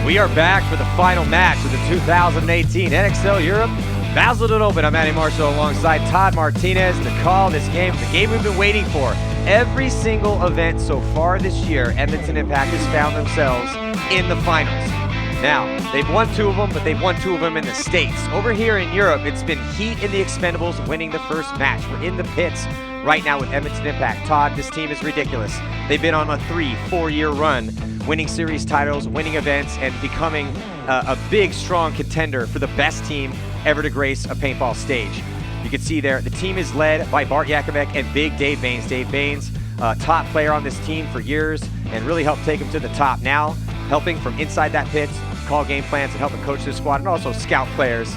We are back for the final match of the 2018 NXL Europe Basildon Open. I'm Matty Marshall alongside Todd Martinez to call this game, the game we've been waiting for. Every single event so far this year, Edmonton Impact has found themselves in the finals. Now, they've won 2 of them, but they've won 2 of them in the States. Over here in Europe, it's been Heat in the Expendables winning the first match. We're in the pits right now with Edmonton Impact. Todd, this team is ridiculous. They've been on a 3-4 year run, winning series titles, winning events, and becoming a big, strong contender for the best team ever to grace a paintball stage. You can see there, the team is led by Bart Yakimek and Big Dave Baines. Dave Baines, top player on this team for years and really helped take them to the top. Now, helping from inside that pit, call game plans and helping coach this squad, and also scout players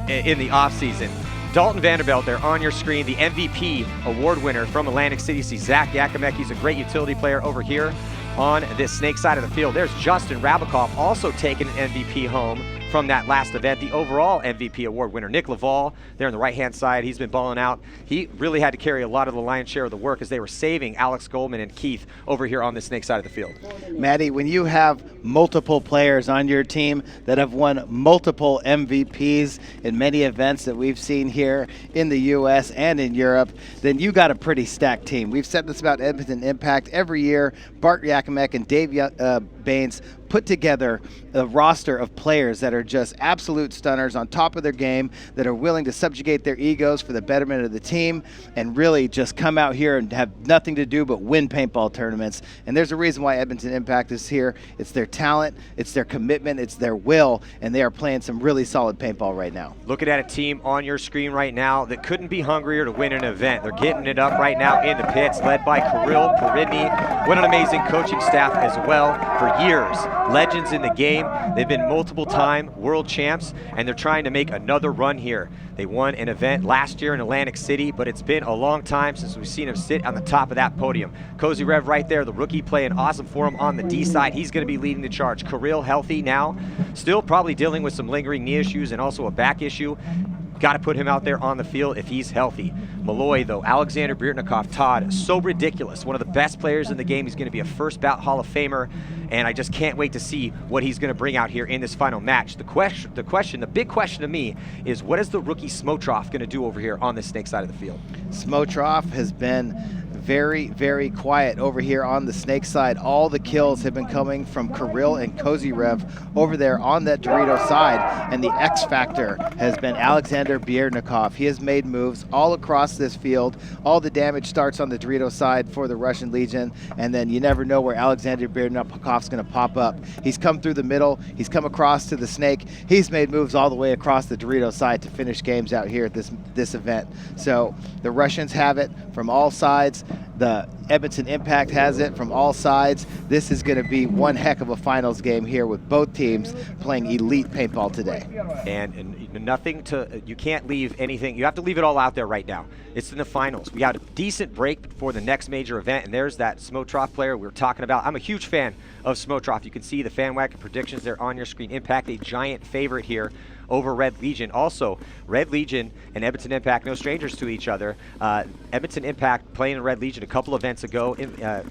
in the offseason. Dalton Vanderbilt, they're on your screen, the MVP award winner from Atlantic City. See Zach Yakimek, he's a great utility player over here on this snake side of the field. There's Justin Rabikoff, also taking an MVP home from that last event, the overall MVP award winner. Nick Laval, there on the right-hand side, he's been balling out. He really had to carry a lot of the lion's share of the work as they were saving Alex Goldman and Keith over here on the snake side of the field. Maddie, when you have multiple players on your team that have won multiple MVPs in many events that we've seen here in the U.S. and in Europe, then you got a pretty stacked team. We've said this about Edmonton Impact every year. Bart Yakimek and Dave Baines put together a roster of players that are just absolute stunners on top of their game, that are willing to subjugate their egos for the betterment of the team and really just come out here and have nothing to do but win paintball tournaments. And there's a reason why Edmonton Impact is here. It's their talent, it's their commitment, it's their will, and they are playing some really solid paintball right now. Looking at a team on your screen right now that couldn't be hungrier to win an event. They're getting it up right now in the pits, led by Kirill Peridny. What an amazing coaching staff as well for years. Legends in the game. They've been multiple-time world champs, and they're trying to make another run here. They won an event last year in Atlantic City, but it's been a long time since we've seen them sit on the top of that podium. Cozy Rev right there, the rookie, playing awesome for him on the D side. He's going to be leading the charge. Kirill healthy now, still probably dealing with some lingering knee issues and also a back issue. Got to put him out there on the field if he's healthy. Malloy, though, Alexander Birtnikov, Todd, so ridiculous. One of the best players in the game. He's going to be a first bout Hall of Famer, and I just can't wait to see what he's going to bring out here in this final match. The big question to me is, what is the rookie Smotroff going to do over here on the snake side of the field? Smotroff has been very, very quiet over here on the snake side. All the kills have been coming from Kirill and Cozy Rev over there on that Dorito side, and the X factor has been Alexander Birtnikov. He has made moves all across this field. All the damage starts on the Dorito side for the Russian Legion, and then you never know where Alexander Birtnikov's going to pop up. He's come through the middle. He's come across to the snake. He's made moves all the way across the Dorito side to finish games out here at this event. So the Russians have it from all sides. The Edmonton Impact has it from all sides. This is going to be one heck of a finals game here with both teams playing elite paintball today. And nothing to, you can't leave anything, you have to leave it all out there right now. It's in the finals. We got a decent break before the next major event, and there's that Smotroff player we were talking about. I'm a huge fan of Smotroff. You can see the FanWagon predictions there on your screen. Impact, a giant favorite here over Red Legion. Also, Red Legion and Edmonton Impact, no strangers to each other. Edmonton Impact playing in Red Legion a couple events ago.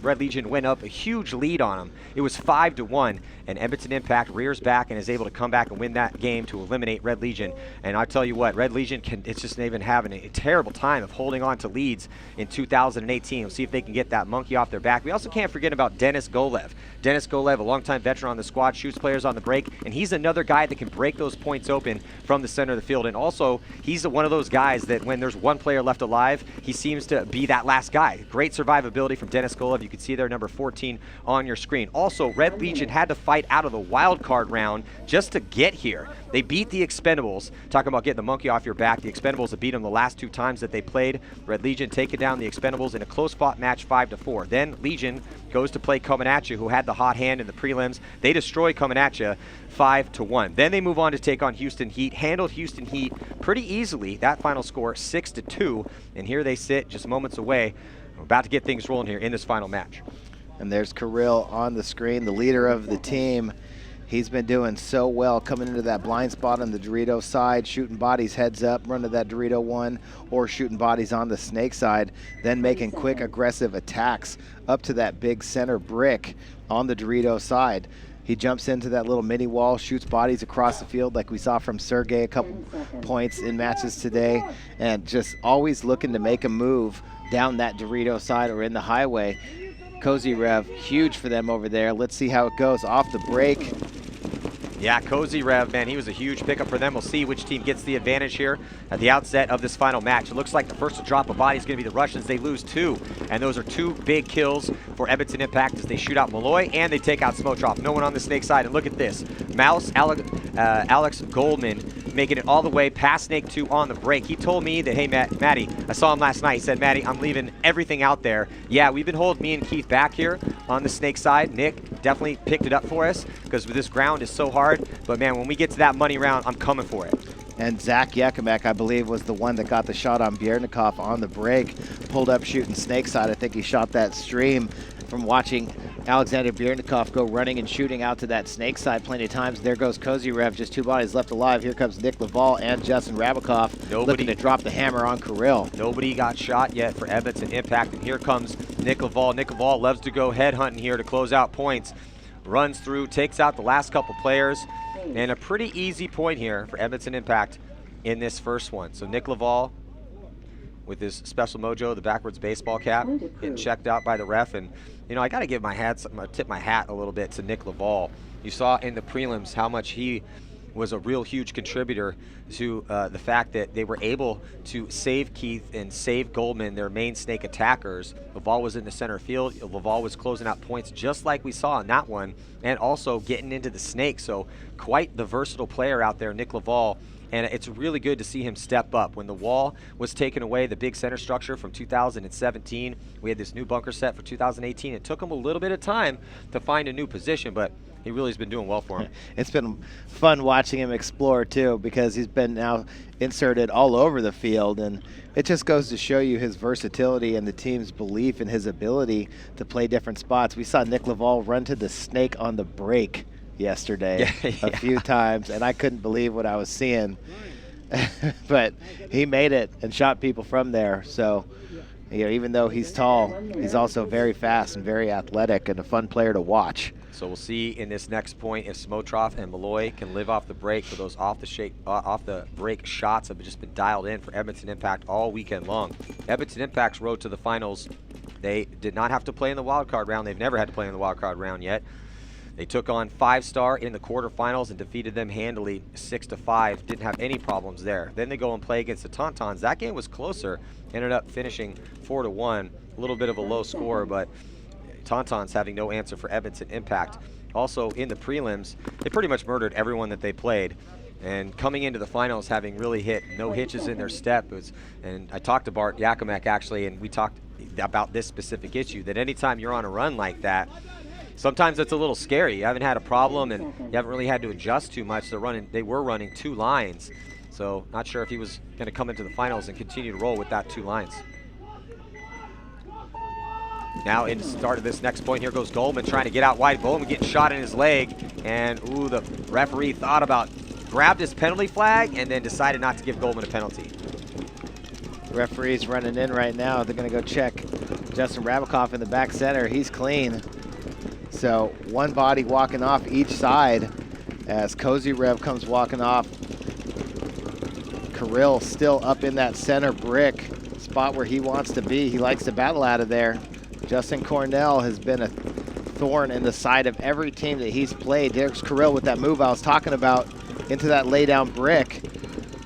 Red Legion went up a huge lead on them. It was 5-1, and Edmonton Impact rears back and is able to come back and win that game to eliminate Red Legion. And I tell you what, Red Legion it's just even having a terrible time of holding on to leads in 2018. We'll see if they can get that monkey off their back. We also can't forget about Dennis Golev. Dennis Golev, a longtime veteran on the squad, shoots players on the break, and he's another guy that can break those points open from the center of the field. And also, he's one of those guys that when there's one player left alive, he seems to be that last guy. Great survivability from Dennis Golev. You can see there number 14 on your screen. Also, Red Legion had to fight out of the wild card round just to get here. They beat the Expendables. Talking about getting the monkey off your back, the Expendables have beat them the last 2 times that they played. Red Legion taking down the Expendables in a close fought match 5-4. Then Legion goes to play Coming At You, who had the hot hand in the prelims. They destroy Coming At You 5-1. Then they move on to take on Houston Heat. Handled Houston Heat pretty easily. That final score 6-2. And here they sit just moments away. We're about to get things rolling here in this final match. And there's Kirill on the screen, the leader of the team. He's been doing so well coming into that blind spot on the Dorito side, shooting bodies heads up, running to that Dorito one, or shooting bodies on the snake side, then making quick, aggressive attacks up to that big center brick on the Dorito side. He jumps into that little mini wall, shoots bodies across the field like we saw from Sergey a couple points in matches today, and just always looking to make a move down that Dorito side or in the highway. Cozy Rev, huge for them over there. Let's see how it goes off the break. Yeah, Cozy Rev, man, he was a huge pickup for them. We'll see which team gets the advantage here at the outset of this final match. It looks like the first to drop a body is going to be the Russians. They lose 2, and those are 2 big kills for Edmonton Impact as they shoot out Malloy and they take out Smotroff. No one on the Snake side, and look at this. Alex Goldman making it all the way past Snake 2 on the break. He told me that, hey, Matty, I saw him last night. He said, Matty, I'm leaving everything out there. Yeah, we've been holding me and Keith back here on the Snake side. Nick definitely picked it up for us because this ground is so hard. But, man, when we get to that money round, I'm coming for it. And Zach Yakimek, I believe, was the one that got the shot on Bjernikov on the break. Pulled up shooting Snake side. I think he shot that stream from watching Alexander Bjernikov go running and shooting out to that Snake side plenty of times. There goes Cozy Rev, just 2 bodies left alive. Here comes Nick Laval and Justin Rabakov looking to drop the hammer on Kirill. Nobody got shot yet for Edmonton Impact, and here comes Nick Laval. Nick Laval loves to go headhunting here to close out points. Runs through, takes out the last couple players, and a pretty easy point here for Edmonton Impact in this first one. So Nick Laval with his special mojo, the backwards baseball cap, getting checked out by the ref. And, you know, I got to give tip my hat a little bit to Nick Laval. You saw in the prelims how much he was a real huge contributor to the fact that they were able to save Keith and save Goldman, their main Snake attackers. Laval was in the center field. Laval was closing out points just like we saw in that one, and also getting into the Snake. So quite the versatile player out there, Nick Laval. And it's really good to see him step up. When the wall was taken away, the big center structure from 2017, we had this new bunker set for 2018. It took him a little bit of time to find a new position, but he really has been doing well for him. It's been fun watching him explore, too, because he's been now inserted all over the field. And it just goes to show you his versatility and the team's belief in his ability to play different spots. We saw Nick Laval run to the Snake on the break yesterday a few times, and I couldn't believe what I was seeing. But he made it and shot people from there. So, you know, even though he's tall, he's also very fast and very athletic and a fun player to watch. So we'll see in this next point if Smotroff and Malloy can live off the break, for those off the break shots have just been dialed in for Edmonton Impact all weekend long. Edmonton Impact's road to the finals, they did not have to play in the wild card round. They've never had to play in the wild card round yet. They took on 5-Star in the quarterfinals and defeated them handily 6-5. Didn't have any problems there. Then they go and play against the Tauntauns. That game was closer. Ended up finishing 4-1. A little bit of a low score, but Tauntauns having no answer for Edmonton Impact. Also in the prelims, they pretty much murdered everyone that they played. And coming into the finals, having really hit no hitches in their step. And I talked to Bart Yakimek actually, and we talked about this specific issue, that anytime you're on a run like that, sometimes it's a little scary. You haven't had a problem and you haven't really had to adjust too much. They were running 2 lines. So not sure if he was going to come into the finals and continue to roll with that 2 lines. Now in the start of this next point, here goes Goldman trying to get out wide. Goldman getting shot in his leg. And ooh, the referee grabbed his penalty flag and then decided not to give Goldman a penalty. The referee's running in right now. They're going to go check Justin Rabakov in the back center. He's clean. So 1 body walking off each side as Cozy Rev comes walking off. Kirill still up in that center brick spot where he wants to be. He likes to battle out of there. Justin Cornell has been a thorn in the side of every team that he's played. There's Kirill with that move I was talking about into that laydown brick,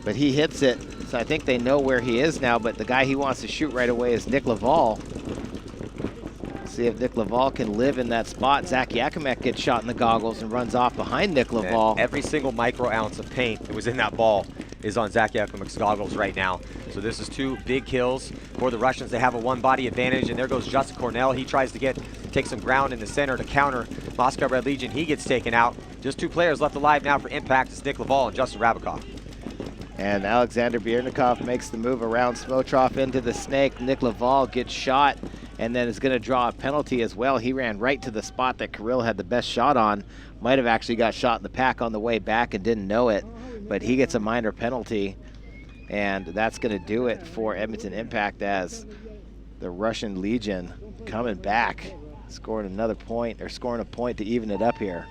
but he hits it. So I think they know where he is now, but the guy he wants to shoot right away is Nick Laval. See if Nick Laval can live in that spot. Zach Yakimek gets shot in the goggles and runs off behind Nick Laval. And every single micro ounce of paint that was in that ball is on Zach Yakimek's goggles right now. So this is 2 big kills for the Russians. They have a 1-body advantage, and there goes Justin Cornell. He tries to take some ground in the center to counter Moscow Red Legion. He gets taken out. Just 2 players left alive now for Impact. It's Nick Laval and Justin Rabakov. And Alexander Bjernikov makes the move around Smotroff into the Snake. Nick Laval gets shot and then is going to draw a penalty as well. He ran right to the spot that Kirill had the best shot on. Might have actually got shot in the pack on the way back and didn't know it, but he gets a minor penalty. And that's going to do it for Edmonton Impact as the Russian Legion coming back, scoring another point, or scoring a point to even it up here.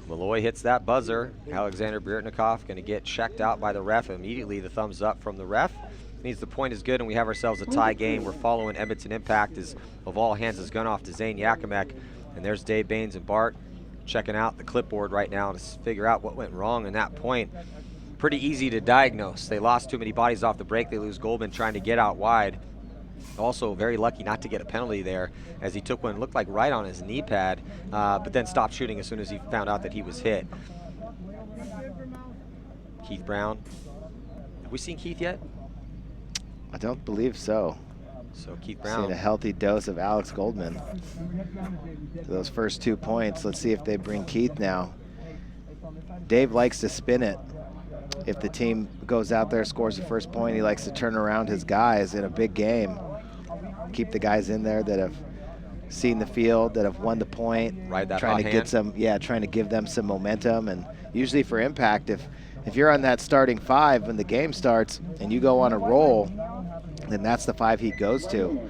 Malloy hits that buzzer. Alexander Birtnikov going to get checked out by the ref. Immediately the thumbs up from the ref. Means the point is good and we have ourselves a tie game. We're following Edmonton Impact as of all hands has gone off to Zane Yakimek. And there's Dave Baines and Bart checking out the clipboard right now to figure out what went wrong in that point. Pretty easy to diagnose. They lost too many bodies off the break. They lose Goldman trying to get out wide. Also very lucky not to get a penalty there as he took one, looked like right on his knee pad, but then stopped shooting as soon as he found out that he was hit. Keith Brown. Have we seen Keith yet? I don't believe so. So Keith Brown. Seen a healthy dose of Alex Goldman. To those first 2 points, let's see if they bring Keith now. Dave likes to spin it. If the team goes out there, scores the first point, he likes to turn around his guys in a big game. Keep the guys in there that have seen the field, that have won the point. Ride that trying to hot get some, trying to give them some momentum. And usually for Impact, if you're on that starting 5 when the game starts and you go on a roll, then that's the 5 he goes to.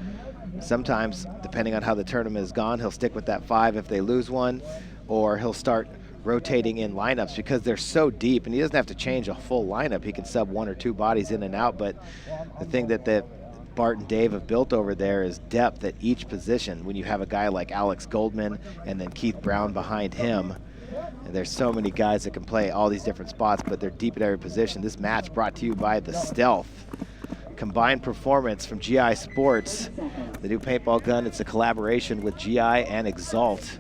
Sometimes, depending on how the tournament has gone, he'll stick with that 5 if they lose one, or he'll start rotating in lineups because they're so deep, and he doesn't have to change a full lineup. He can sub 1 or 2 bodies in and out, but the thing that Bart and Dave have built over there is depth at each position. When you have a guy like Alex Goldman and then Keith Brown behind him, and there's so many guys that can play all these different spots, but they're deep at every position. This match brought to you by the Stealth. Combined performance from GI Sports. The new paintball gun, it's a collaboration with GI and Exalt.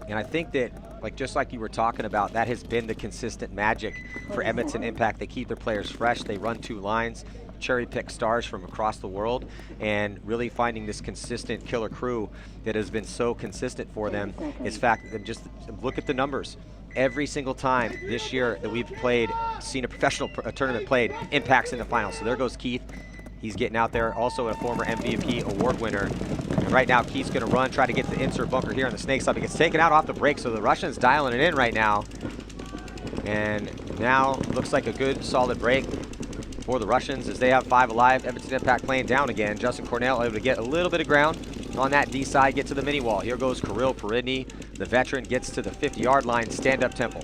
And I think that, just like you were talking about, that has been the consistent magic for Edmonton Impact. They keep their players fresh. They run 2 lines, cherry pick stars from across the world, and really finding this consistent killer crew that has been so consistent for them. Is fact, just look at the numbers. Every single time this year that we've seen a professional tournament played, Impact's in the finals. So there goes Keith. He's getting out there, also a former MVP award winner. And right now, Keith's going to run, try to get the insert bunker here on the snake side. He gets taken out off the break, so the Russians dialing it in right now. And now looks like a good, solid break for the Russians as they have 5 alive. Edmonton Impact playing down again. Justin Cornell able to get a little bit of ground on that D side, get to the mini wall. Here goes Kirill Peridny. The veteran gets to the 50-yard line, stand-up temple.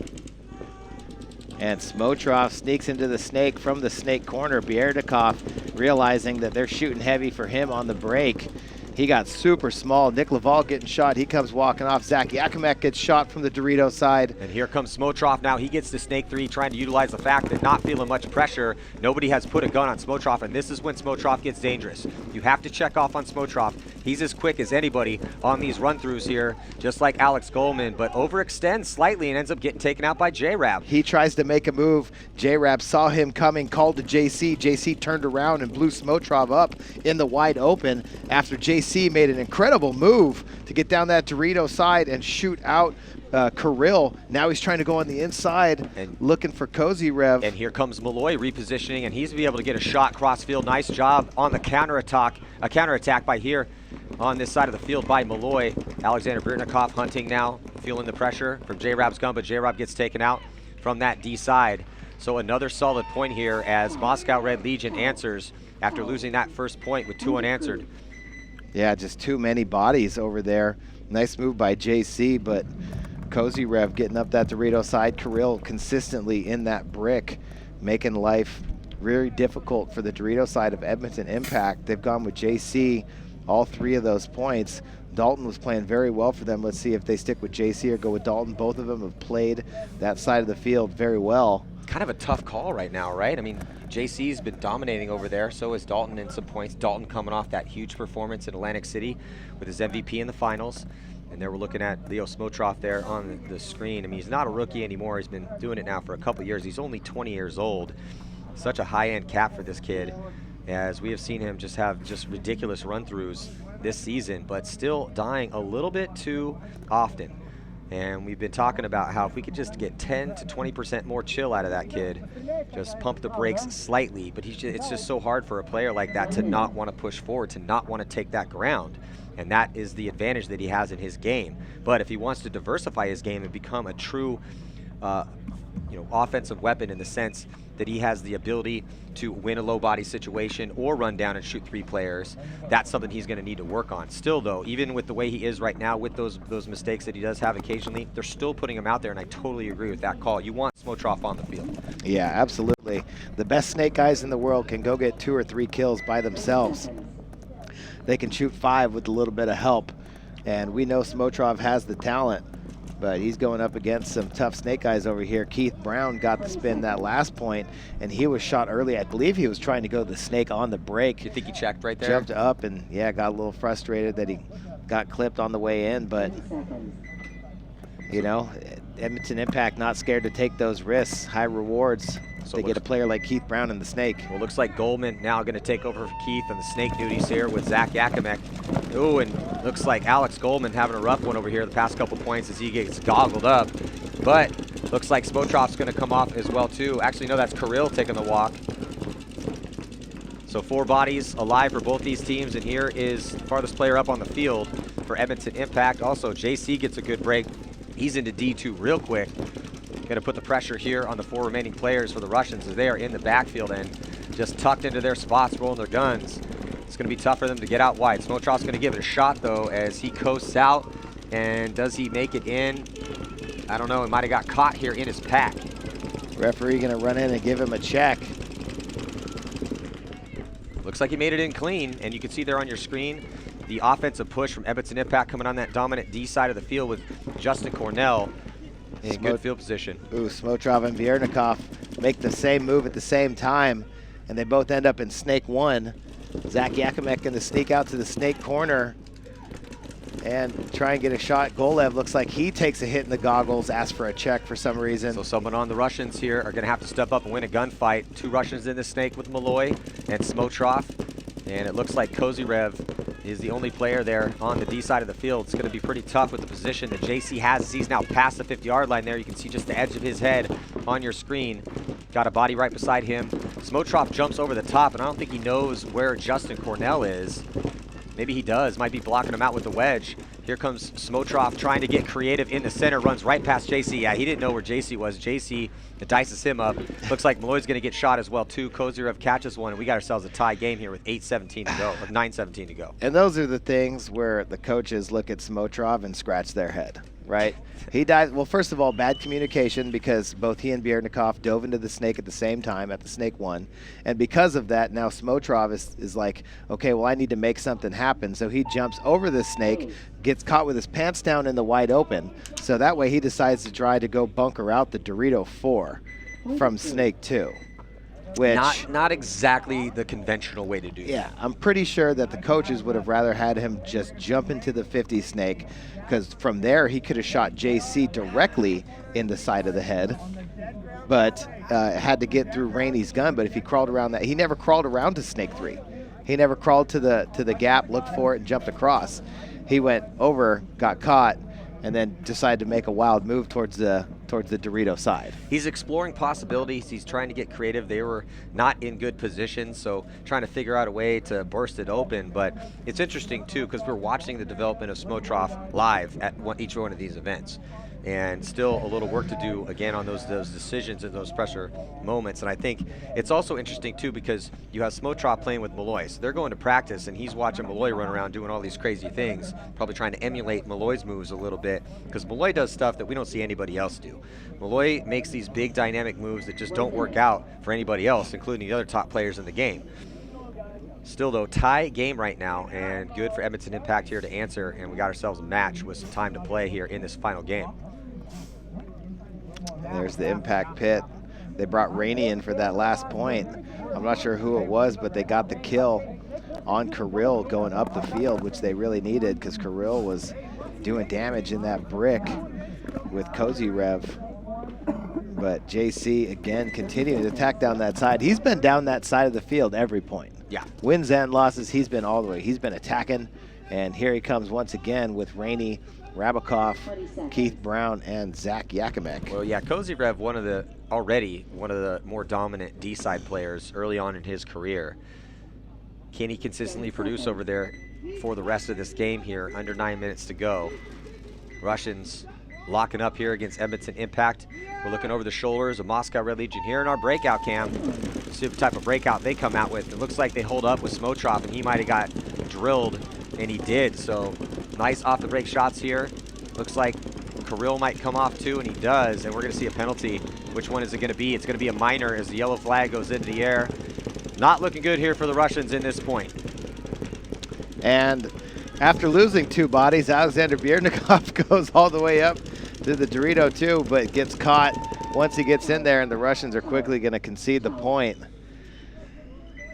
And Smotrov sneaks into the snake from the snake corner. Bierdikov realizing that they're shooting heavy for him on the break. He got super small. Nick Laval getting shot. He comes walking off. Zach Yakimek gets shot from the Dorito side. And here comes Smotrov now. He gets the snake 3, trying to utilize the fact that not feeling much pressure. Nobody has put a gun on Smotrov, and this is when Smotrov gets dangerous. You have to check off on Smotrov. He's as quick as anybody on these run-throughs here, just like Alex Goldman, but overextends slightly and ends up getting taken out by J-Rab. He tries to make a move. J-Rab saw him coming, called to JC. JC turned around and blew Smotrov up in the wide open after JC made an incredible move to get down that Dorito side and shoot out Kirill. Now he's trying to go on the inside and looking for Cozy Rev. And here comes Malloy repositioning, and he's be able to get a shot cross field. Nice job on the counterattack by here on this side of the field by Malloy. Alexander Birtnikov hunting now, feeling the pressure from J-Rab's gun, but J-Rab gets taken out from that D side. So another solid point here as Moscow Red Legion answers after losing that first point with 2 unanswered. Yeah, just too many bodies over there. Nice move by JC, but Cozy Rev getting up that Dorito side. Kirill consistently in that brick, making life very difficult for the Dorito side of Edmonton Impact. They've gone with JC all 3 of those points. Dalton was playing very well for them. Let's see if they stick with JC or go with Dalton. Both of them have played that side of the field very well. Kind of a tough call right now, right? I mean, JC's been dominating over there, so is Dalton in some points. Dalton coming off that huge performance in Atlantic City with his MVP in the finals. And there we're looking at Leo Smotrov there on the screen. I mean, he's not a rookie anymore. He's been doing it now for a couple years. He's only 20 years old. Such a high-end cap for this kid, as we have seen him just have ridiculous run-throughs this season, but still dying a little bit too often. And we've been talking about how if we could just get 10 to 20% more chill out of that kid, just pump the brakes slightly, but it's just so hard for a player like that to not want to push forward, to not want to take that ground. And that is the advantage that he has in his game. But if he wants to diversify his game and become a true offensive weapon in the sense that he has the ability to win a low body situation or run down and shoot 3 players. That's something he's going to need to work on. Still, though, even with the way he is right now, with those mistakes that he does have occasionally, they're still putting him out there, and I totally agree with that call. You want Smotroff on the field. Yeah, absolutely. The best snake guys in the world can go get 2 or 3 kills by themselves. They can shoot 5 with a little bit of help, and we know Smotroff has the talent. But he's going up against some tough snake guys over here. Keith Brown got the spin that last point, and he was shot early. I believe he was trying to go the snake on the break. You think he checked right there? Jumped up and, yeah, got a little frustrated that he got clipped on the way in. But, Edmonton Impact not scared to take those risks, high rewards. So they get a player like Keith Brown in the snake. Well, looks like Goldman now going to take over for Keith on the snake duties here with Zach Yakimek. Ooh, and looks like Alex Goldman having a rough one over here the past couple points as he gets goggled up. But looks like Smotroff's going to come off as well, too. Actually, no, that's Kirill taking the walk. So 4 bodies alive for both these teams, and here is the farthest player up on the field for Edmonton Impact. Also, JC gets a good break. He's into D2 real quick. Going to put the pressure here on the 4 remaining players for the Russians as they are in the backfield and just tucked into their spots, rolling their guns. It's going to be tough for them to get out wide. Smotroff's going to give it a shot, though, as he coasts out. And does he make it in? I don't know. He might have got caught here in his pack. Referee going to run in and give him a check. Looks like he made it in clean, and you can see there on your screen the offensive push from Edmonton Impact coming on that dominant D side of the field with Justin Cornell. In good field position. Ooh, Smotroff and Viernikov make the same move at the same time, and they both end up in snake 1. Zach Yakimek going to sneak out to the snake corner and try and get a shot. Golev looks like he takes a hit in the goggles, asks for a check for some reason. So someone on the Russians here are going to have to step up and win a gunfight. 2 Russians in the snake with Malloy and Smotroff. And it looks like Kozyrev is the only player there on the D side of the field. It's going to be pretty tough with the position that JC has as he's now past the 50-yard line there. You can see just the edge of his head on your screen. Got a body right beside him. Smotroff jumps over the top, and I don't think he knows where Justin Cornell is. Maybe he does. Might be blocking him out with the wedge. Here comes Smotroff trying to get creative in the center, runs right past JC. Yeah, he didn't know where JC was. JC dices him up. Looks like Malloy's going to get shot as well, too. Kozyrev catches one, and we got ourselves a tie game here with 8:17 to go, with 9:17 to go. And those are the things where the coaches look at Smotroff and scratch their head, right? He dies. Well, first of all, bad communication because both he and Viernikov dove into the snake at the same time at the snake 1. And because of that, now Smotroff is like, okay, well, I need to make something happen. So he jumps over the snake, gets caught with his pants down in the wide open. So that way he decides to try to go bunker out the Dorito 4 from snake 2. Which, not exactly the conventional way to do that. Yeah, I'm pretty sure that the coaches would have rather had him just jump into the 50 snake, because from there he could have shot JC directly in the side of the head, but had to get through Rainey's gun. But if he crawled around that, he never crawled around to snake 3. He never crawled to the gap, looked for it, and jumped across. He went over, got caught, and then decided to make a wild move towards the Dorito side. He's exploring possibilities. He's trying to get creative. They were not in good position, so trying to figure out a way to burst it open. But it's interesting, too, because we're watching the development of Smotroff live at each one of these events. And still a little work to do, again, on those decisions and those pressure moments. And I think it's also interesting, too, because you have Smotroff playing with Malloy. So they're going to practice, and he's watching Malloy run around doing all these crazy things, probably trying to emulate Malloy's moves a little bit, because Malloy does stuff that we don't see anybody else do. Malloy makes these big dynamic moves that just don't work out for anybody else, including the other top players in the game. Still, though, tie game right now, and good for Edmonton Impact here to answer, and we got ourselves a match with some time to play here in this final game. There's the impact pit. They brought Rainey in for that last point. I'm not sure who it was, but they got the kill on Kirill going up the field, which they really needed because Kirill was doing damage in that brick with Kozyrev. But JC, again, continuing to attack down that side. He's been down that side of the field every point. Yeah. Wins and losses, he's been all the way. He's been attacking, and here he comes once again with Rainey, Rabakov, Keith Brown, and Zach Yakimek. Well, yeah, Kozyrev, already one of the more dominant D-side players early on in his career. Can he consistently produce over there for the rest of this game here? Under 9 minutes to go. Russians locking up here against Edmonton Impact. We're looking over the shoulders of Moscow Red Legion here in our breakout cam. See what type of breakout they come out with. It looks like they hold up with Smotrop, and he might have got drilled, and he did. So nice off the break shots here. Looks like Kirill might come off too, and he does, and we're going to see a penalty. Which one is it going to be? It's going to be a minor as the yellow flag goes into the air. Not looking good here for the Russians in this point. And after losing 2 bodies, Alexander Biernikov goes all the way up to the Dorito too, but gets caught once he gets in there, and the Russians are quickly going to concede the point.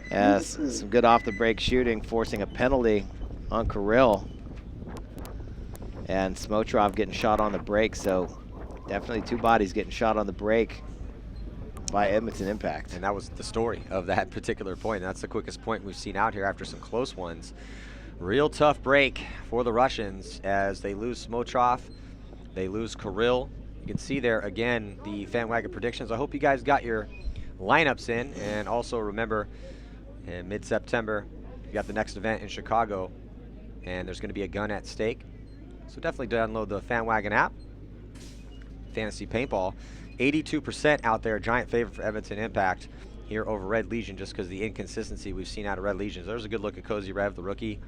Yes, some good off the break shooting, forcing a penalty on Kirill. And Smotrov getting shot on the break, so definitely 2 bodies getting shot on the break by Edmonton Impact. And that was the story of that particular point. That's the quickest point we've seen out here after some close ones. Real tough break for the Russians as they lose Smotrov, they lose Kirill. You can see there again the fan wagon predictions. I hope you guys got your lineups in, and also remember in mid-September you got the next event in Chicago, and there's going to be a gun at stake. So definitely download the fan wagon app. Fantasy Paintball, 82% out there, giant favorite for Edmonton Impact here over Red Legion, just because of the inconsistency we've seen out of Red Legion. There's a good look at Cozy Rev, the rookie,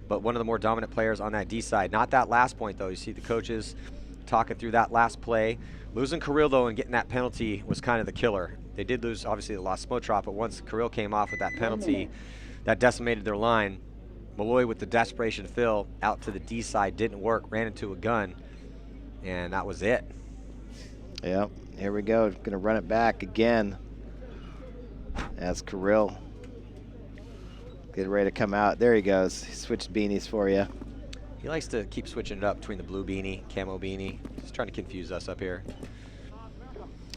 but one of the more dominant players on that D side. Not that last point though. You see the coaches talking through that last play. Losing Kirill though and getting that penalty was kind of the killer. They did lose, obviously they lost Smotrop, but once Kirill came off with that penalty, that decimated their line. Malloy with the desperation fill out to the D side didn't work, ran into a gun, and that was it. Yep, here we go. Gonna run it back again as Kirill getting ready to come out. There he goes. He switched beanies for you. He likes to keep switching it up between the blue beanie, camo beanie. Just trying to confuse us up here.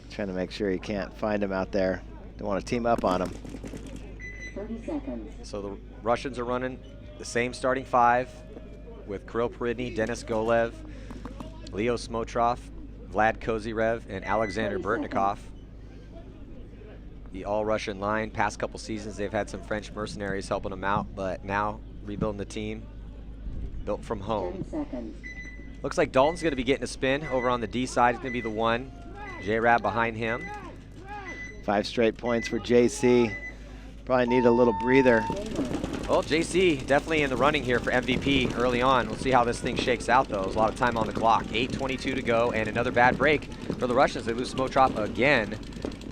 Trying to make sure you can't find him out there. Don't want to team up on him. 30 seconds. So the Russians are running the same starting 5 with Kirill Peridny, Denis Golev, Leo Smotrov, Vlad Kozyrev, and Alexander Bertnikov. The all-Russian line. Past couple seasons, they've had some French mercenaries helping them out, but now rebuilding the team, built from home. 10 seconds. Looks like Dalton's going to be getting a spin over on the D side. He's going to be the one. J-Rab behind him. 5 straight points for JC. Probably need a little breather. Well, JC definitely in the running here for MVP early on. We'll see how this thing shakes out, though. There's a lot of time on the clock. 8:22 to go, and another bad break for the Russians. They lose Smotrop again,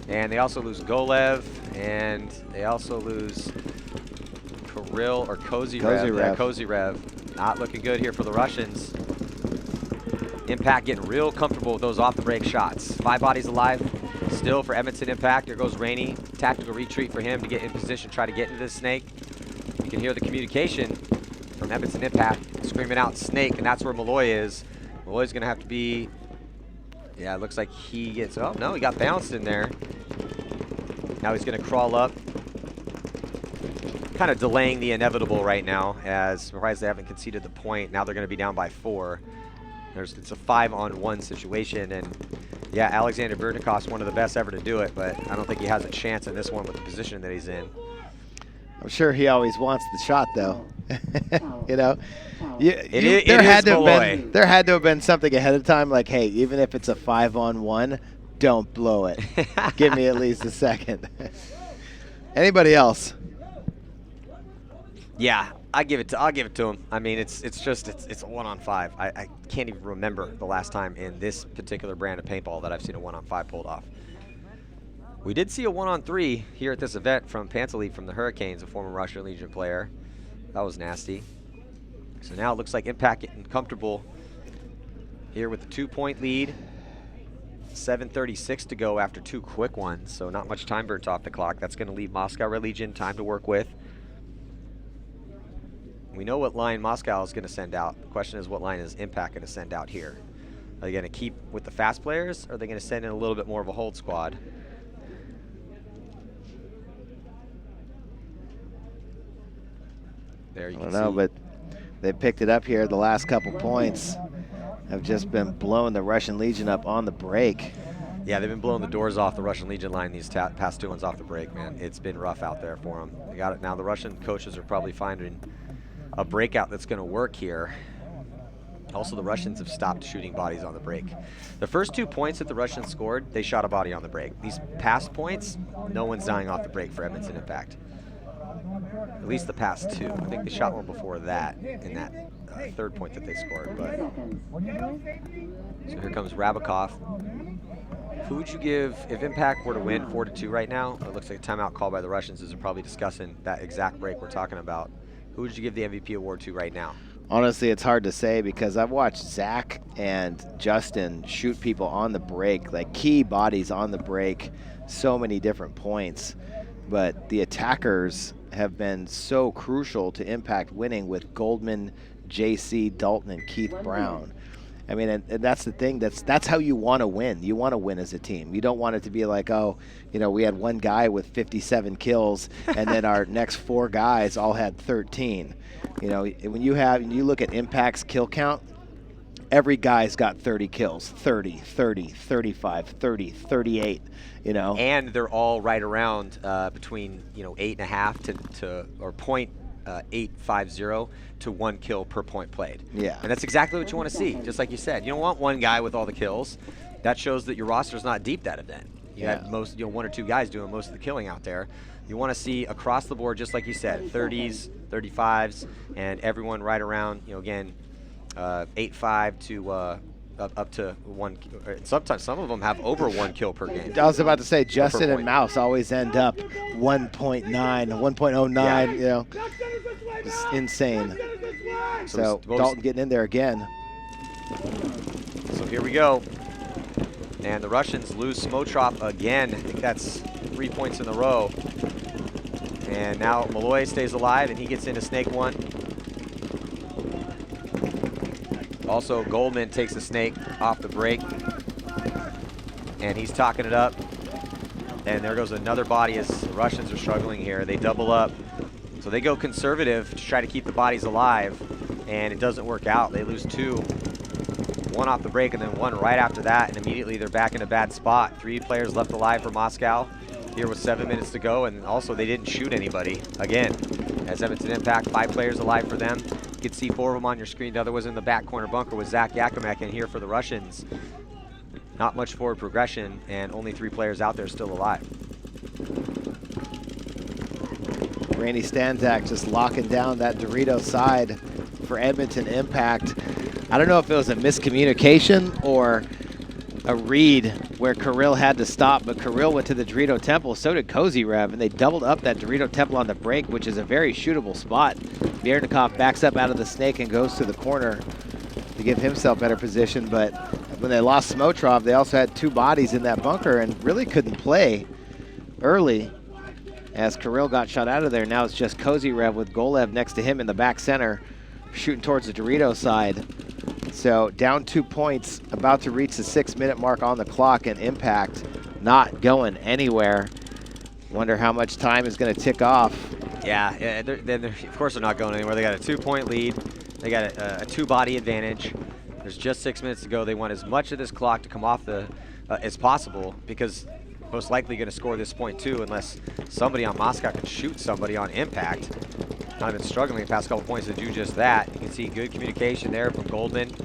and they also lose Golev, and they also lose Kirill or Kozyrev. Yeah, Kozyrev. Not looking good here for the Russians. Impact getting real comfortable with those off-the-break shots. 5 bodies alive still for Edmonton Impact. There goes Rainey. Tactical retreat for him to get in position, try to get into this snake. You can hear the communication from Edmonton Impact screaming out snake, and that's where Malloy is. Malloy's going to have to be, yeah, it looks like he gets, oh no, he got bounced in there. Now he's going to crawl up. Kind of delaying the inevitable right now, as surprised they haven't conceded the point. Now they're going to be down by 4. It's a 5-on-1 situation, and yeah, Alexander Bertnikov's one of the best ever to do it, but I don't think he has a chance in this one with the position that he's in. I'm sure he always wants the shot, though. You know, there had to have been something ahead of time, like, hey, even if it's a 5-on-1, don't blow it. Give me at least a second. Anybody else? Yeah, I'll give it to him. I mean, it's a 1-on-5. I can't even remember the last time in this particular brand of paintball that I've seen a 1-on-5 pulled off. We did see a 1-on-3 here at this event from Pantaleep from the Hurricanes, a former Russian Legion player. That was nasty. So now it looks like Impact getting comfortable here with the 2-point lead. 7:36 to go after 2 quick ones, so not much time burnt off the clock. That's going to leave Moscow Red Legion time to work with. We know what line Moscow is going to send out. The question is, what line is Impact going to send out here? Are they going to keep with the fast players, or are they going to send in a little bit more of a hold squad? There you can see. I don't know, but they picked it up here. The last couple points have just been blowing the Russian Legion up on the break. Yeah, they've been blowing the doors off the Russian Legion line these past 2 ones off the break, man. It's been rough out there for them. They got it now. The Russian coaches are probably finding a breakout that's going to work here. Also, the Russians have stopped shooting bodies on the break. The first 2 points that the Russians scored, they shot a body on the break. These past points, no one's dying off the break for Edmonton Impact. At least the past 2. I think they shot one before that in that third point that they scored. But so here comes Rabakov. Who would you give if Impact were to win 4-2 right now? It looks like a timeout call by the Russians as they're probably discussing that exact break we're talking about. Who would you give the MVP award to right now? Honestly, it's hard to say because I've watched Zach and Justin shoot people on the break, like key bodies on the break, so many different points. But the attackers have been so crucial to Impact winning with Goldman, JC, Dalton, and Keith Brown. I mean, and that's the thing. That's how you want to win. You want to win as a team. You don't want it to be like, oh, you know, we had one guy with 57 kills, and then our next 4 guys all had 13. You know, when you look at Impact's kill count, every guy's got 30 kills, 30, 30, 35, 30, 38. You know, and they're all right around between 8.5 to or 0.850 to 1 kill per point played. Yeah. And that's exactly what you want to see. Just like you said, you don't want one guy with all the kills. That shows that your roster's not deep that event. You had 1 or 2 guys doing most of the killing out there. You want to see across the board, just like you said, 30s, 35s, and everyone right around, again, 8.5 to up to 1. Sometimes some of them have over 1 kill per game. I was about to say, Justin and Mouse always end up 1.9, 1.09, you know, just insane. So Dalton getting in there again. So here we go. And the Russians lose Smotrop again. I think that's 3 points in a row. And now Malloy stays alive, and he gets into Snake 1. Also, Goldman takes the Snake off the break. And he's talking it up. And there goes another body as the Russians are struggling here. They double up. So they go conservative to try to keep the bodies alive. And it doesn't work out. They lose 2. 1 off the break and then 1 right after that. And immediately they're back in a bad spot. 3 players left alive for Moscow. Here with 7 minutes to go. And also they didn't shoot anybody again. As Edmonton Impact, 5 players alive for them. You can see 4 of them on your screen. The other was in the back corner bunker with Zach Yakimek. And here for the Russians, not much forward progression and only 3 players out there still alive. Randy Stanzak just locking down that Dorito side for Edmonton Impact. I don't know if it was a miscommunication or a read where Kirill had to stop, but Kirill went to the Dorito Temple, so did Cozy Rev, and they doubled up that Dorito Temple on the break, which is a very shootable spot. Viernikov backs up out of the Snake and goes to the corner to give himself better position, but when they lost Smotrov, they also had 2 bodies in that bunker and really couldn't play early as Kirill got shot out of there. Now it's just Cozy Rev with Golev next to him in the back center, shooting towards the Dorito side. So down 2 points, about to reach the 6-minute mark on the clock, and Impact not going anywhere. Wonder how much time is going to tick off. Yeah, of course they're not going anywhere. They got a 2-point lead. They got a 2-body advantage. There's just 6 minutes to go. They want as much of this clock to come off as possible, because most likely going to score this point too, unless somebody on Moscow can shoot somebody on Impact. Not been struggling the past couple points to do just that. You can see good communication there from Goldman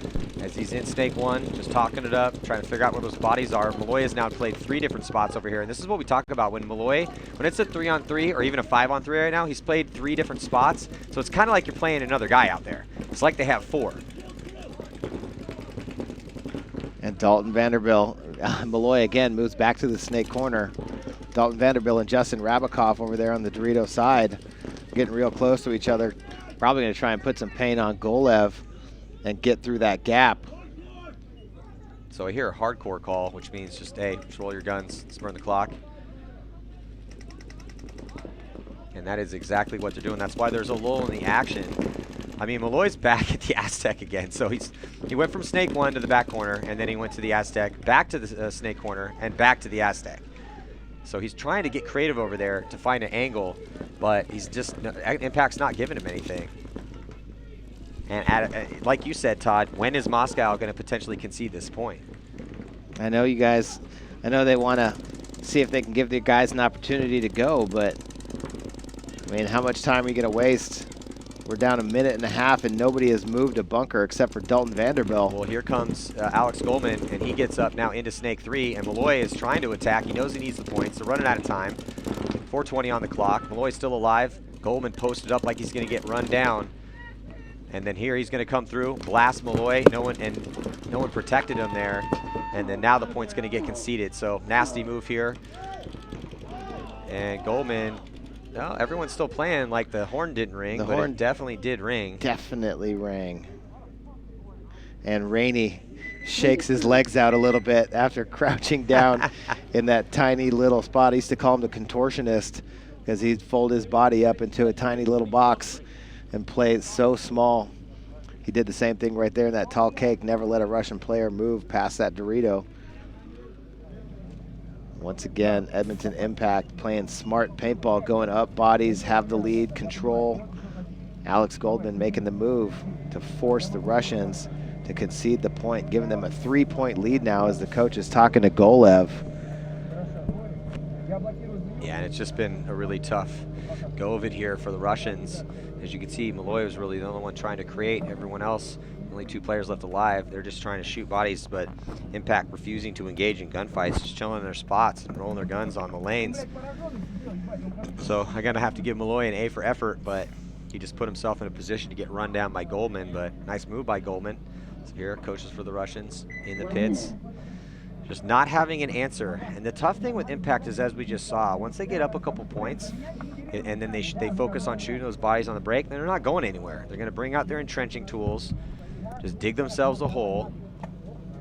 as he's in Snake 1, just talking it up, trying to figure out where those bodies are. Malloy has now played 3 different spots over here, and this is what we talk about when it's a 3-on-3 or even a 5-on-3 right now, he's played 3 different spots, so it's kind of like you're playing another guy out there. It's like they have 4. And Dalton Vanderbilt, Malloy again moves back to the Snake corner. Dalton Vanderbilt and Justin Rabakov over there on the Dorito side, getting real close to each other. Probably going to try and put some pain on Golev and get through that gap. So I hear a hardcore call, which means just, hey, just roll your guns, let's burn the clock. And that is exactly what they're doing. That's why there's a lull in the action. I mean, Malloy's back at the Aztec again. So he went from Snake 1 to the back corner, and then he went to the Aztec, back to the Snake corner, and back to the Aztec. So he's trying to get creative over there to find an angle, but he's just, Impact's not giving him anything. And like you said, Todd, when is Moscow going to potentially concede this point? I know you guys, I know they want to see if they can give the guys an opportunity to go, but I mean, how much time are you going to waste We're down 1.5 minutes and nobody has moved a bunker except for Dalton Vanderbilt. Well, here comes Alex Goldman, and he gets up now into Snake 3, and Malloy is trying to attack. He knows he needs the points. They're running out of time. 4:20 on the clock. Malloy's still alive. Goldman posted up like he's going to get run down. And then here he's going to come through, blast Malloy. No one protected him there. And then now the point's going to get conceded. So nasty move here. And Goldman, no, everyone's still playing like the horn didn't ring, but it definitely did ring. Definitely rang. And Rainey shakes his legs out a little bit after crouching down in that tiny little spot. I used to call him the contortionist because he'd fold his body up into a tiny little box and play it so small. He did the same thing right there in that tall cake, never let a Russian player move past that Dorito. Once again, Edmonton Impact playing smart paintball, going up, bodies, have the lead, control. Alex Goldman making the move to force the Russians to concede the point, giving them a 3-point lead now as the coach is talking to Golev. Yeah, and it's just been a really tough go of it here for the Russians. As you can see, Malloy was really the only one trying to create. Everyone else, only 2 players left alive. They're just trying to shoot bodies, but Impact refusing to engage in gunfights, just chilling in their spots and rolling their guns on the lanes. So I'm gonna have to give Malloy an A for effort, but he just put himself in a position to get run down by Goldman, but nice move by Goldman. So here, coaches for the Russians in the pits. Just not having an answer. And the tough thing with Impact is, as we just saw, once they get up a couple points, and then they focus on shooting those bodies on the break, then they're not going anywhere. They're gonna bring out their entrenching tools, just dig themselves a hole,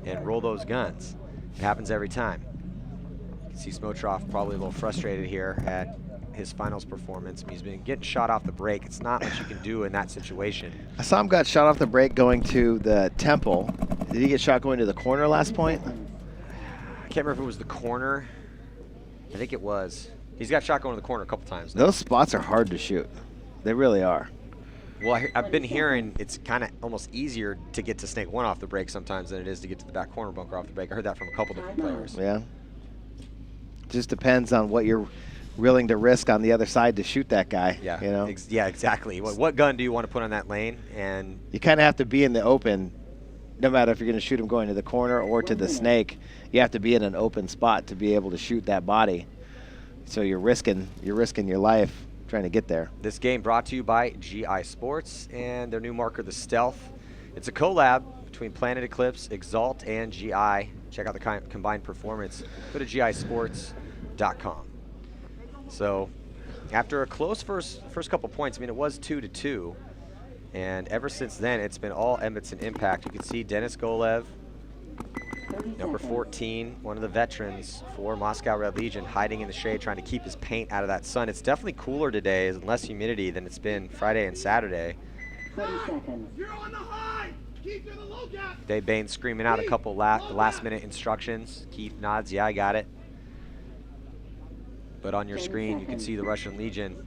and roll those guns. It happens every time. You can see Smotroff probably a little frustrated here at his finals performance. He's been getting shot off the break. It's not much you can do in that situation. I saw him got shot off the break going to the temple. Did he get shot going to the corner last point? I can't remember if it was the corner. I think it was. He's got shot going to the corner a couple times now. Those spots are hard to shoot. They really are. Well, I've been hearing it's kind of almost easier to get to Snake 1 off the break sometimes than it is to get to the back corner bunker off the break. I heard that from a couple different players. Yeah. Just depends on what you're willing to risk on the other side to shoot that guy. Yeah, you know? Yeah, exactly. What gun do you want to put on that lane? And you kind of have to be in the open, no matter if you're going to shoot him going to the corner or to the snake. You have to be in an open spot to be able to shoot that body. So you're risking your life trying to get there. This game brought to you by GI Sports and their new marker, the Stealth. It's a collab between Planet Eclipse, Exalt, and GI. Check out the combined performance. Go to gisports.com. So after a close first couple points, I mean, it was 2-2. And ever since then, it's been all Edmonton Impact. You can see Dennis Golev, number 14, one of the veterans for Moscow Red Legion, hiding in the shade, trying to keep his paint out of that sun. It's definitely cooler today, and less humidity than it's been Friday and Saturday. 30 seconds. You're on the high! Keep to the lookout! Dave Bain screaming out a couple last-minute instructions. Keith nods, yeah, I got it. But on your screen, you can see the Russian Legion.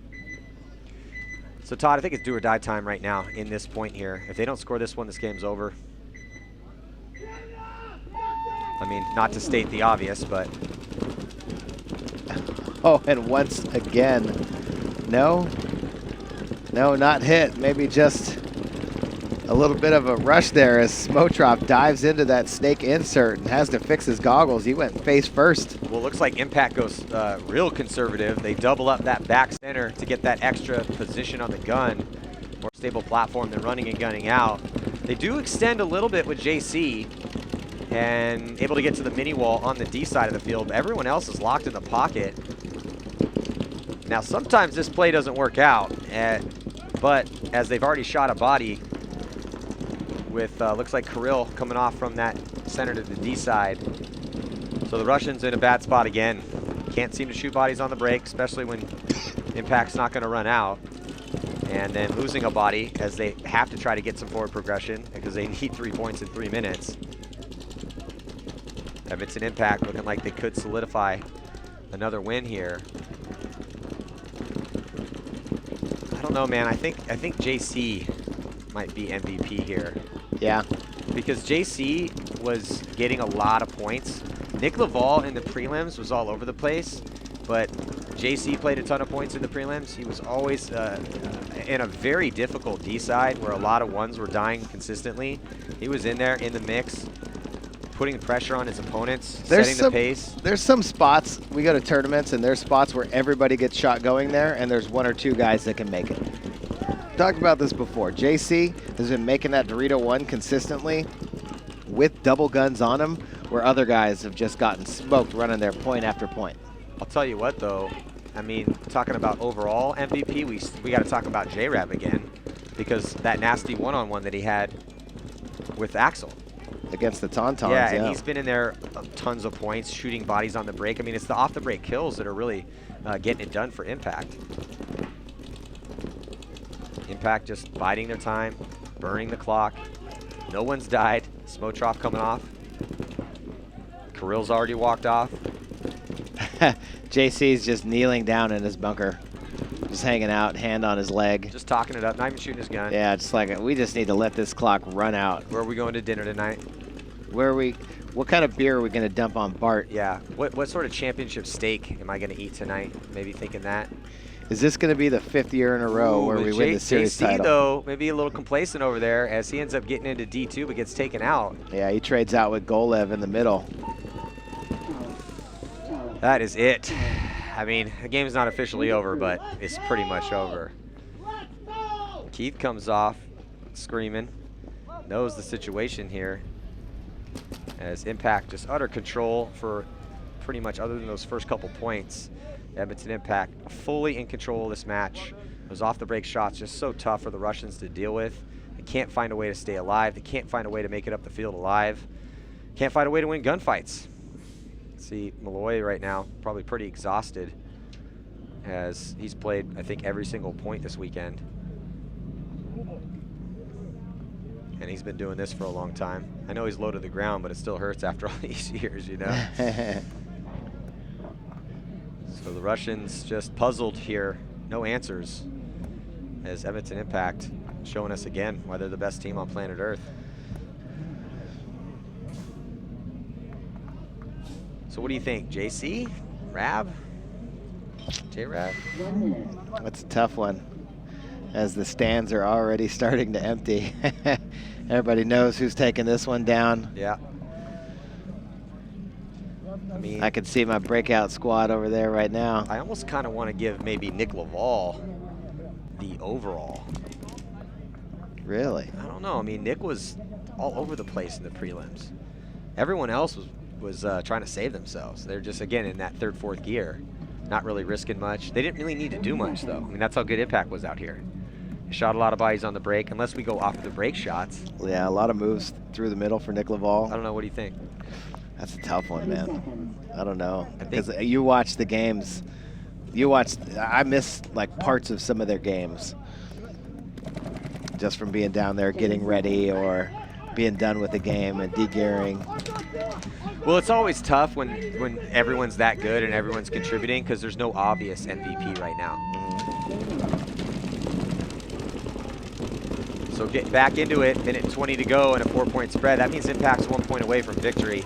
So Todd, I think it's do or die time right now in this point here. If they don't score this one, this game's over. I mean, not to state the obvious, but. Oh, and once again, no, not hit. Maybe just a little bit of a rush there as Smotrop dives into that snake insert and has to fix his goggles. He went face first. Well, looks like Impact goes real conservative. They double up that back center to get that extra position on the gun. More stable platform than running and gunning out. They do extend a little bit with JC and able to get to the mini wall on the D side of the field. But everyone else is locked in the pocket. Now, sometimes this play doesn't work out, but as they've already shot a body with, looks like Kirill coming off from that center to the D side. So the Russians in a bad spot again. Can't seem to shoot bodies on the break, especially when Impact's not going to run out. And then losing a body as they have to try to get some forward progression because they need 3 points in 3 minutes. Edmonton Impact looking like they could solidify another win here. I don't know, man. I think JC might be MVP here. Yeah. Because JC was getting a lot of points. Nick Laval in the prelims was all over the place, but JC played a ton of points in the prelims. He was always in a very difficult D side where a lot of ones were dying consistently. He was in there in the mix, putting pressure on his opponents, setting the pace. There's some spots, we go to tournaments, and there's spots where everybody gets shot going there, and there's 1 or 2 guys that can make it. Talked about this before. JC has been making that Dorito 1 consistently with double guns on him, where other guys have just gotten smoked running their point after point. I'll tell you what, though. I mean, talking about overall MVP, we got to talk about J-Rab again, because that nasty one-on-one that he had with Axel. Against the Tauntauns, yeah. And he's been in there tons of points, shooting bodies on the break. I mean, it's the off-the-break kills that are really getting it done for Impact. Impact just biding their time, burning the clock. No one's died. Smotroff coming off. Kirill's already walked off. JC's just kneeling down in his bunker, just hanging out, hand on his leg. Just talking it up, not even shooting his gun. Yeah, just like, we just need to let this clock run out. Where are we going to dinner tonight? What kind of beer are we going to dump on Bart? Yeah, what sort of championship steak am I going to eat tonight? Maybe thinking that. Is this going to be the 5th year in a row where we win the series JC, title? though, maybe a little complacent over there as he ends up getting into D2 but gets taken out. Yeah, he trades out with Golev in the middle. That is it. I mean, the game's not officially over, but it's pretty much over. Keith comes off screaming, knows the situation here, as Impact just utter control for pretty much, other than those first couple points. Edmonton Impact fully in control of this match. Those off the break shots just so tough for the Russians to deal with. They can't find a way to stay alive. They can't find a way to make it up the field alive. Can't find a way to win gunfights. See Malloy right now probably pretty exhausted, as he's played, I think, every single point this weekend. And he's been doing this for a long time. I know he's low to the ground, but it still hurts after all these years, you know? So the Russians just puzzled here. No answers, as Edmonton Impact showing us again why they're the best team on planet Earth. So what do you think, JC? Rab? J-Rab? That's a tough one, as the stands are already starting to empty. Everybody knows who's taking this one down. Yeah. I mean, I can see my breakout squad over there right now. I almost kind of want to give maybe Nick Laval the overall. Really? I don't know. I mean, Nick was all over the place in the prelims. Everyone else was trying to save themselves. They're just, again, in that third, fourth gear, not really risking much. They didn't really need to do much, though. I mean, that's how good Impact was out here. They shot a lot of bodies on the break, unless we go off the break shots. Yeah, a lot of moves through the middle for Nick Laval. I don't know. What do you think? That's a tough one, man. I don't know. I think Because you watch the games. I missed like parts of some of their games, just from being down there getting ready or being done with the game and de-gearing. Well, it's always tough when everyone's that good and everyone's contributing, because there's no obvious MVP right now. So get back into it, minute 20 to go and a 4-point spread. That means Impact's 1 point away from victory,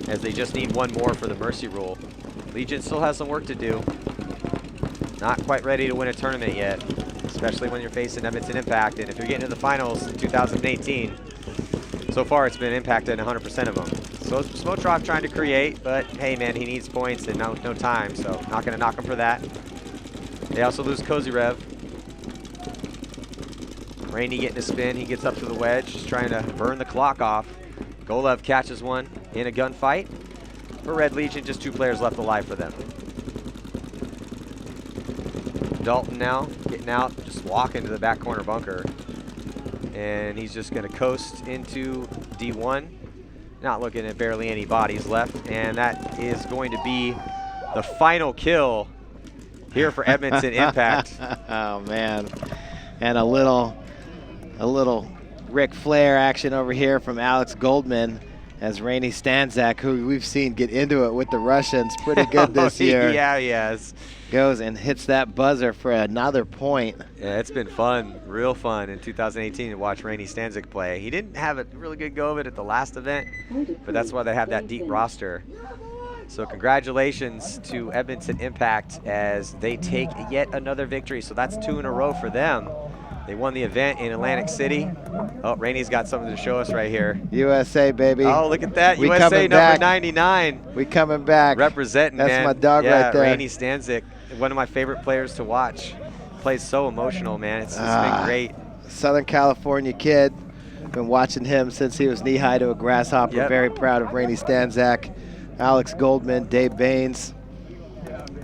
as they just need one more for the mercy rule. Legion still has some work to do. Not quite ready to win a tournament yet, especially when you're facing Edmonton Impact. And if you're getting to the finals in 2018, so far it's been Impact in 100% of them. So Smotroff trying to create, but hey man, he needs points and no time, so not gonna knock him for that. They also lose Kozyrev. Rainey getting a spin, he gets up to the wedge, just trying to burn the clock off. Golev catches one in a gunfight. For Red Legion, just 2 players left alive for them. Dalton now getting out, just walking to the back corner bunker. And he's just gonna coast into D1. Not looking at barely any bodies left. And that is going to be the final kill here for Edmonton Impact. Oh man. And a little Ric Flair action over here from Alex Goldman, as Rainey Stanzak, who we've seen get into it with the Russians pretty good this year. Yeah, he has. Goes and hits that buzzer for another point. Yeah, it's been fun, real fun in 2018 to watch Rainey Stanzik play. He didn't have a really good go of it at the last event, but that's why they have that deep roster. So congratulations to Edmonton Impact as they take yet another victory. So that's 2 in a row for them. They won the event in Atlantic City. Oh, Rainey's got something to show us right here. USA, baby. Oh, look at that. We USA coming number back. 99. We coming back. Representing, That's man. my dog yeah, right there. Rainey Stanzik, one of my favorite players to watch. Plays so emotional, man. It's been great. Southern California kid. Been watching him since he was knee-high to a grasshopper. Yep. Very proud of Rainey Stanzak, Alex Goldman, Dave Baines,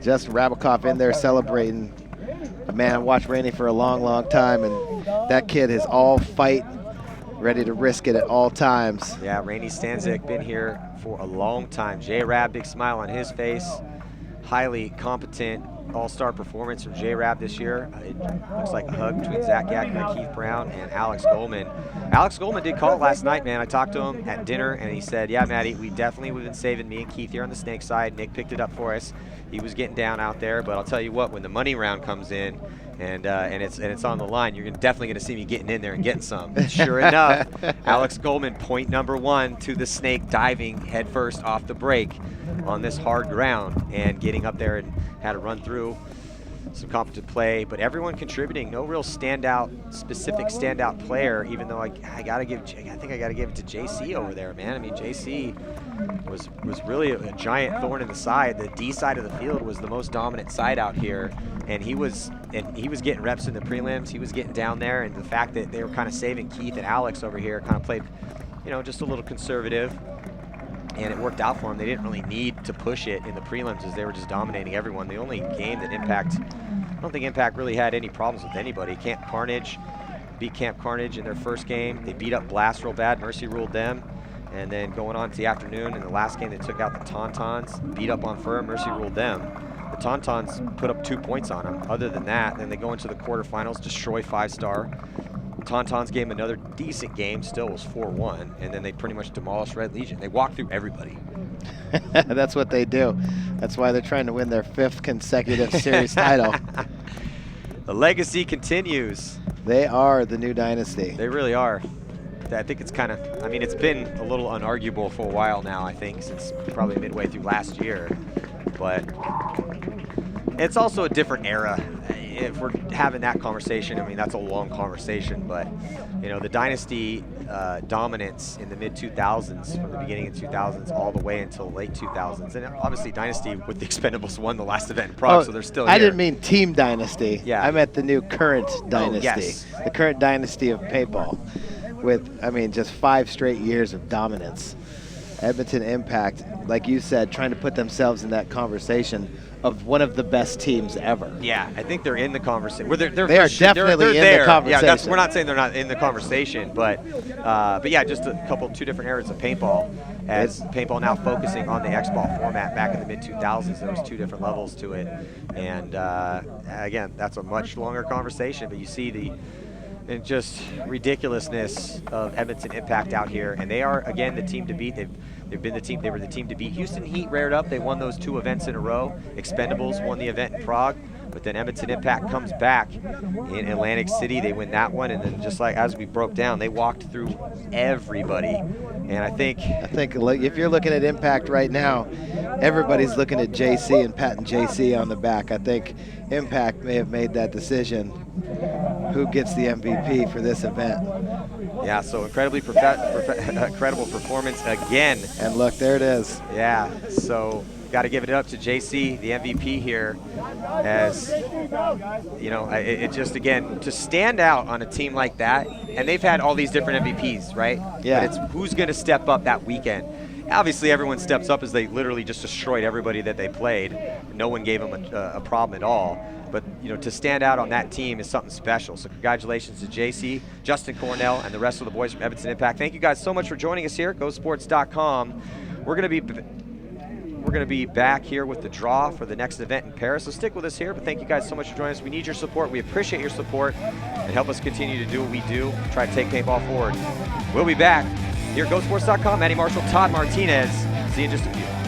Justin Rabakoff in there celebrating. Man, I watched Rainey for a long, long time, and that kid is all fight, ready to risk it at all times. Yeah, Rainey Stanzik been here for a long time. J-Rab, big smile on his face. Highly competent all-star performance from J-Rab this year. It looks like a hug between Zach Yakner, Keith Brown, and Alex Goldman. Alex Goldman did call it last night, man. I talked to him at dinner, and he said, yeah, Maddie, we've been saving me and Keith here on the snake side. Nick picked it up for us. He was getting down out there, but I'll tell you what, when the money round comes in and it's on the line, you're definitely going to see me getting in there and getting some. And sure enough, Alex Goldman, point number 1 to the snake, diving headfirst off the break on this hard ground and getting up there and had to run through some competent play, but everyone contributing. No real specific standout player, even though I think I gotta give it to JC over there, man. I mean, JC was really a giant thorn in the side. The D side of the field was the most dominant side out here, and he was getting reps in the prelims. He was getting down there, and the fact that they were kind of saving Keith and Alex over here kind of played, just a little conservative. And it worked out for them. They didn't really need to push it in the prelims as they were just dominating everyone. The only game that I don't think Impact really had any problems with anybody. Camp Carnage beat Camp Carnage in their first game. They beat up Blast real bad. Mercy ruled them. And then going on to the afternoon, in the last game, they took out the Tauntauns, beat up on Fur. Mercy ruled them. The Tauntauns put up 2 points on them. Other than that, then they go into the quarterfinals, destroy 5-star. Tauntauns gave him another decent game, still was 4-1, and then they pretty much demolished Red Legion. They walked through everybody. That's what they do. That's why they're trying to win their 5th consecutive series title. The legacy continues. They are the new dynasty. They really are. I think it's it's been a little unarguable for a while now, I think, since probably midway through last year. But it's also a different era. If we're having that conversation, I mean, that's a long conversation, but the dynasty dominance in the mid-2000s, from the beginning of 2000s all the way until late 2000s, and obviously dynasty with the Expendables won the last event in Prague, so they're still here. I didn't mean team dynasty. Yeah. I meant the new current dynasty. Yes. The current dynasty of paintball with, just 5 straight years of dominance. Edmonton Impact, like you said, trying to put themselves in that conversation of one of the best teams ever. Yeah, I think they're in the conversation. They are definitely in the conversation. Yeah, we're not saying they're not in the conversation, but yeah, just two different eras of paintball. As paintball now focusing on the X-ball format. Back in the mid-2000s, there was 2 different levels to it, and again, that's a much longer conversation. But you see the just ridiculousness of Edmonton Impact out here, and they are again the team to beat. They were the team to beat. Houston Heat reared up. They won those 2 events in a row. Expendables won the event in Prague, but then Edmonton Impact comes back in Atlantic City. They win that one, and then just like as we broke down, they walked through everybody. And I think if you're looking at Impact right now, everybody's looking at JC and patting JC on the back. I think Impact may have made that decision. Who gets the MVP for this event? Yeah, so incredibly incredible performance again. And look, there it is. Yeah, so got to give it up to JC, the MVP here, as it just, again, to stand out on a team like that, and they've had all these different MVPs, right? Yeah. But it's who's going to step up that weekend. Obviously, everyone steps up as they literally just destroyed everybody that they played. No one gave them a problem at all. But to stand out on that team is something special. So congratulations to JC, Justin Cornell, and the rest of the boys from Edmonton Impact. Thank you guys so much for joining us here at GoSports.com. We're going to be back here with the draw for the next event in Paris. So stick with us here. But thank you guys so much for joining us. We need your support. We appreciate your support, and help us continue to do what we do. Try to take paintball forward. We'll be back here at GoSports.com. Matty Marshall, Todd Martinez. See you in just a few.